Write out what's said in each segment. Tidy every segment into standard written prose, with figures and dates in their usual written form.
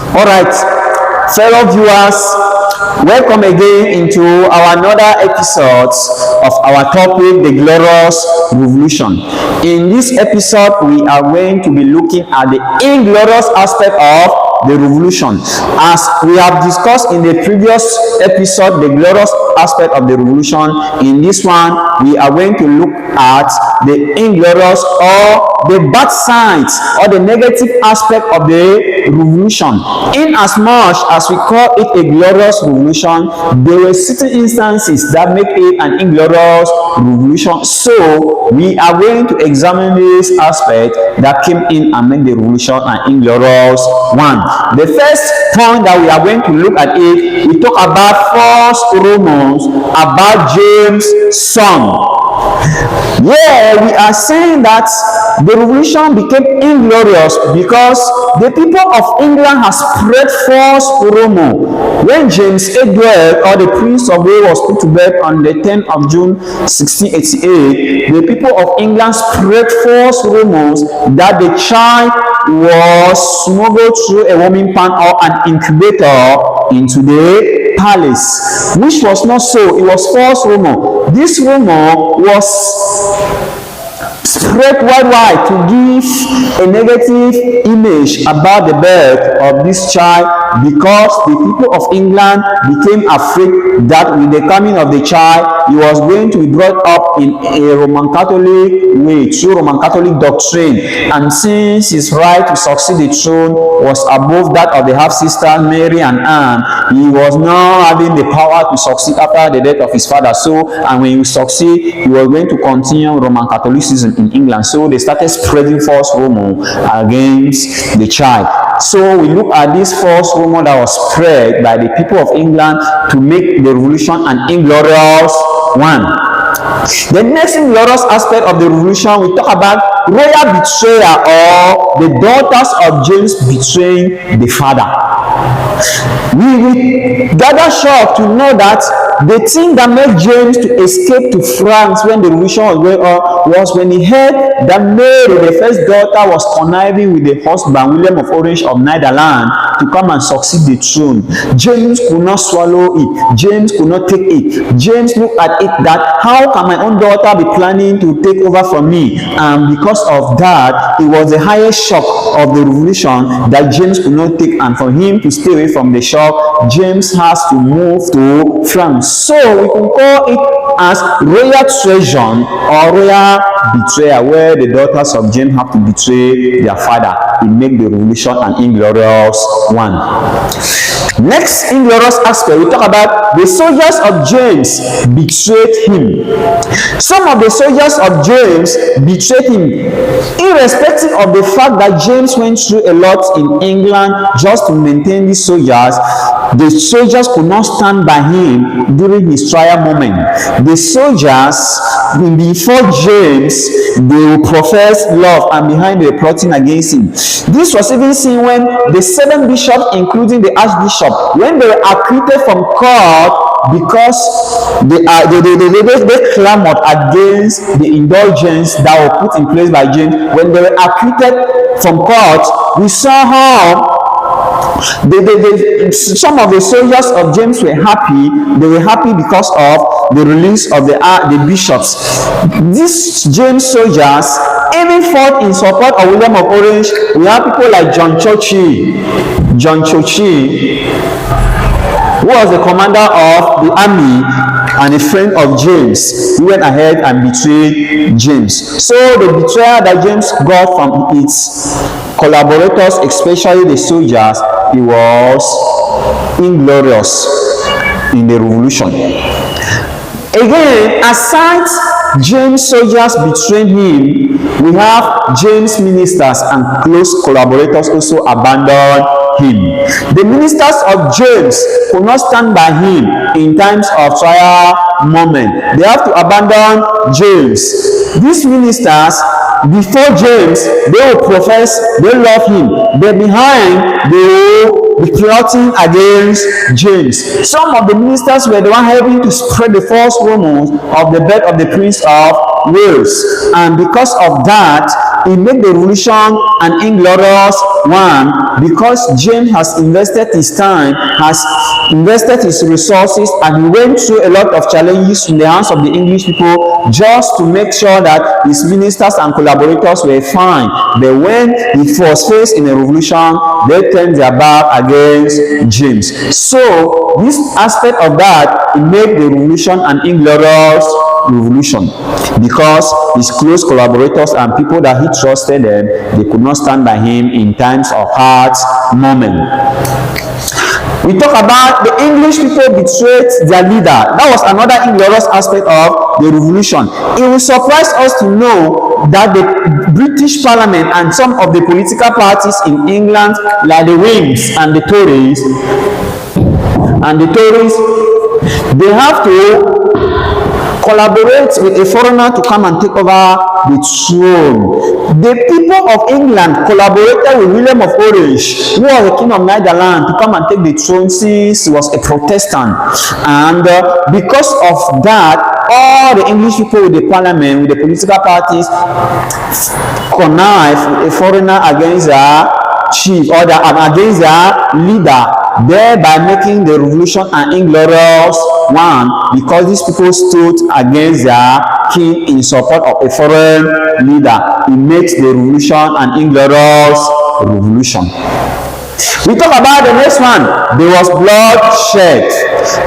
All right, fellow viewers, welcome again into our another episode of our topic, the glorious revolution. In this episode, we are going to be looking at the inglorious aspect of the revolution. As we have discussed in the previous episode, the glorious aspect of the revolution, in this one, we are going to look at the inglorious or the bad sides or the negative aspect of the revolution. In as much as we call it a glorious revolution, there were certain instances that make it an inglorious revolution. So we are going to examine this aspect that came in and made the revolution an inglorious one. The first point that we are going to look at it, we talk about false rumors about James' son. Yeah, we are saying that the revolution became inglorious because the people of England have spread false rumor. When James Edward, or the Prince of Wales, was put to bed on the 10th of June 1688, the people of England spread false rumors that the child was smuggled through a warming pan or an incubator into the palace, which was not so. It was false rumor. This rumor was spread worldwide to give a negative image about the birth of this child, because the people of England became afraid that with the coming of the child, he was going to be brought up in a Roman Catholic way, through Roman Catholic doctrine, and since his right to succeed the throne was above that of the half-sisters Mary and Anne, he was now having the power to succeed after the death of his father. So, and when he succeed, he was going to continue Roman Catholicism in England. So they started spreading false rumor against the child. So we look at this false rumor that was spread by the people of England to make the revolution an inglorious one. The next inglorious aspect of the revolution, we talk about royal betrayal, or the daughters of James betraying the father. We gather shocked to know that the thing that made James to escape to France when the revolution was going on was when he heard that Mary, the first daughter, was conniving with the husband, William of Orange of Netherlands, to come and succeed the throne. James could not swallow it. James could not take it. James looked at it that, how can my own daughter be planning to take over from me? And because of that, it was the highest shock of the revolution that James could not take, and for him to stay away from the shock, James has to move to France. So we can call it as royal treason or royal betrayal, where the daughters of James have to betray their father. It make the revolution an inglorious one. Next inglorious aspect, we talk about the soldiers of James betrayed him. Some of the soldiers of James betrayed him, irrespective of the fact that James went through a lot in England just to maintain these soldiers. The soldiers could not stand by him during his trial moment. The soldiers, before James, they will profess love, and behind they were plotting against him. This was even seen when the 7 bishops, including the archbishop, when they were acquitted from court because they clamored against the indulgence that were put in place by James. When they were acquitted from court, we saw how some of the soldiers of James were happy. They were happy because of the release of the bishops. These James soldiers even fought in support of William of Orange. We have people like John Churchill, who was the commander of the army and a friend of James. He went ahead and betrayed James. So the betrayal that James got from its collaborators, especially the soldiers, it was inglorious in the revolution. Again, aside James soldiers betraying him, we have James ministers and close collaborators also abandon him. The ministers of James could not stand by him in times of trial moment. They have to abandon James. These ministers, before James, they will profess they love him, but behind they will be plotting against James. Some of the ministers were the one helping to spread the false rumors of the birth of the Prince of Wales, and because of that, it made the revolution an inglorious one, because James has invested his time, has invested his resources, and he went through a lot of challenges in the hands of the English people just to make sure that his ministers and collaborators were fine. But when he was faced in a revolution, they turned their back against James. So this aspect of that, it made the revolution an inglorious revolution, because his close collaborators and people that he trusted them, they could not stand by him in times of hard moment. We talk about the English people betrayed their leader. That was another inglorious aspect of the revolution. It will surprise us to know that the British Parliament and some of the political parties in England, like the Whigs and the Tories, they have to collaborate with a foreigner to come and take over the throne. The people of England collaborated with William of Orange, who was the king of Netherlands, to come and take the throne since he was a Protestant. And because of that, all the English people with the parliament, with the political parties, connive with a foreigner against their chief or against their leader, thereby making the revolution an inglorious one, because these people stood against their king in support of a foreign leader. It makes the revolution an inglorious revolution. We talk about the next one. There was bloodshed.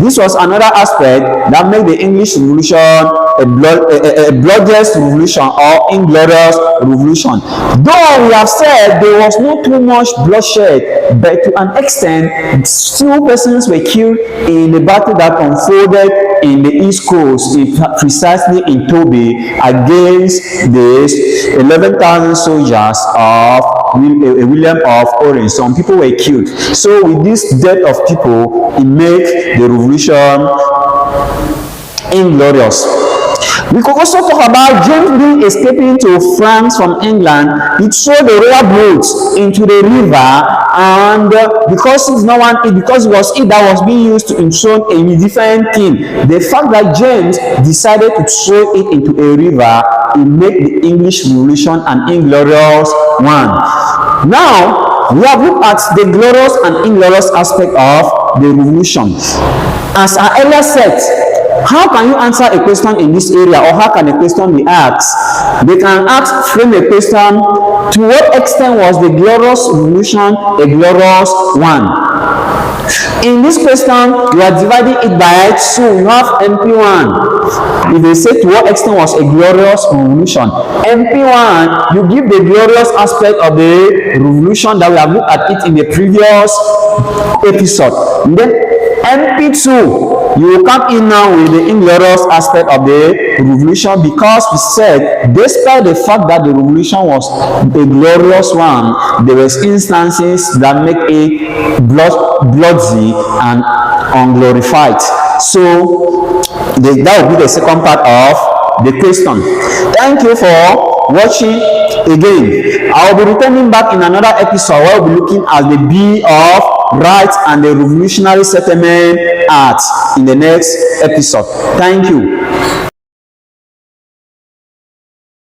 This was another aspect that made the English Revolution a bloodless revolution or inglorious revolution. Though we have said there was not too much bloodshed, but to an extent, 2 persons were killed in the battle that unfolded in the East Coast, precisely in Toby, against the 11,000 soldiers of William of Orange. Some people were killed. So with this death of people, it made the revolution inglorious. We could also talk about James being escaping to France from England. He threw the royal boats into the river, and because it was it that was being used to enthrone a different king, the fact that James decided to throw it into a river, it made the English Revolution an inglorious one. Now we have looked at the glorious and inglorious aspect of the revolution. As I earlier said, how can you answer a question in this area, or how can a question be asked? They can frame a question: to what extent was the glorious revolution a glorious one? In this question, you are dividing it by 2. You have MP1. If they say to what extent was a glorious revolution, MP1, you give the glorious aspect of the revolution that we have looked at it in the previous episode. And then MP2, you will come in now with the inglorious aspect of the revolution, because we said, despite the fact that the revolution was a glorious one, there were instances that make it bloody and unglorified. So that will be the second part of the question. Thank you for watching again. I will be returning back in another episode where we'll be looking at the B of Rights and the Revolutionary Settlement Act in the next episode. Thank you.